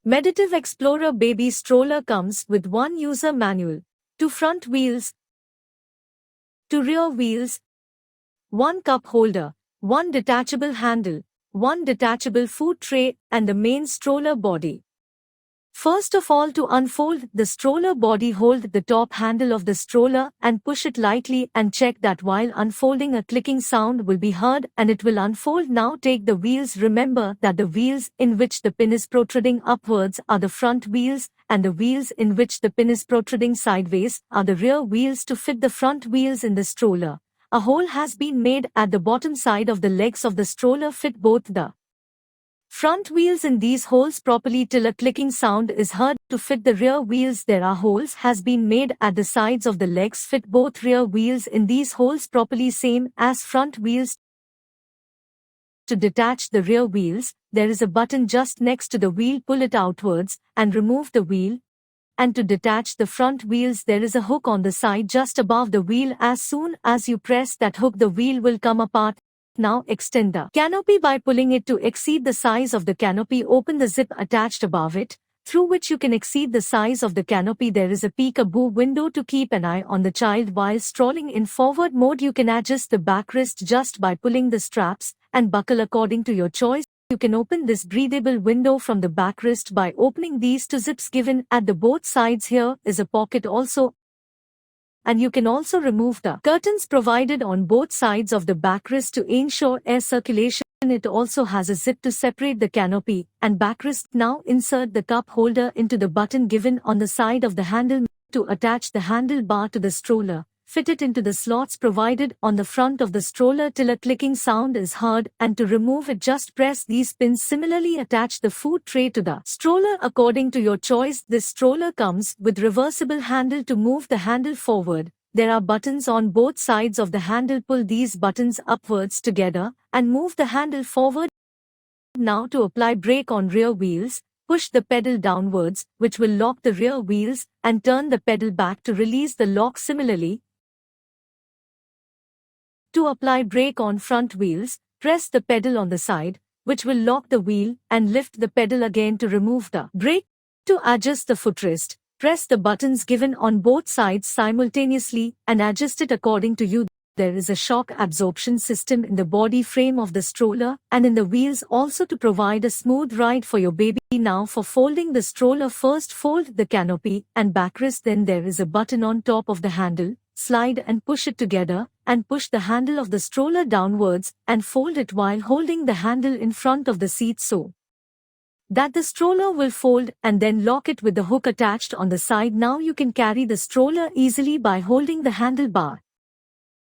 Meditative Explorer Baby Stroller comes with one user manual, 2 front wheels, 2 rear wheels, 1 cup holder, 1 detachable handle, 1 detachable food tray, and the main stroller body. First of all, to unfold the stroller body, hold the top handle of the stroller and push it lightly and check that while unfolding a clicking sound will be heard and it will unfold. Now take the wheels. Remember that the wheels in which the pin is protruding upwards are the front wheels and the wheels in which the pin is protruding sideways are the rear wheels. To fit the front wheels in the stroller, a hole has been made at the bottom side of the legs of the stroller. Fit both the front wheels in these holes properly till a clicking sound is heard. To fit the rear wheels, there are holes has been made at the sides of the legs. Fit both rear wheels in these holes properly, same as front wheels. To detach the rear wheels, there is a button just next to the wheel. Pull it outwards and remove the wheel. And to detach the front wheels, there is a hook on the side just above the wheel. As soon as you press that hook, the wheel will come apart. Now extend the canopy by pulling it to exceed the size of the canopy. Open the zip attached above it, through which you can exceed the size of the canopy. There is a peek-a-boo window to keep an eye on the child while strolling. In forward mode, you can adjust the backrest just by pulling the straps and buckle according to your choice. You can open this breathable window from the backrest by opening these two zips given at the both sides. Here is a pocket also, and you can also remove the curtains provided on both sides of the backrest to ensure air circulation. It also has a zip to separate the canopy and backrest. Now insert the cup holder into the button given on the side of the handle. To attach the handlebar to the stroller, fit it into the slots provided on the front of the stroller till a clicking sound is heard, and to remove it, just press these pins. Similarly, attach the food tray to the stroller according to your choice. This stroller comes with reversible handle. To move the handle forward, there are buttons on both sides of the handle. Pull these buttons upwards together and move the handle forward. Now to apply brake on rear wheels, push the pedal downwards, which will lock the rear wheels, and turn the pedal back to release the lock. Similarly, to apply brake on front wheels, press the pedal on the side, which will lock the wheel, and lift the pedal again to remove the brake. To adjust the footrest, press the buttons given on both sides simultaneously and adjust it according to you. There is a shock absorption system in the body frame of the stroller and in the wheels also to provide a smooth ride for your baby. Now for folding the stroller, first fold the canopy and backrest. Then there is a button on top of the handle. Slide and push it together and push the handle of the stroller downwards and fold it while holding the handle in front of the seat so that the stroller will fold, and then lock it with the hook attached on the side. Now you can carry the stroller easily by holding the handlebar.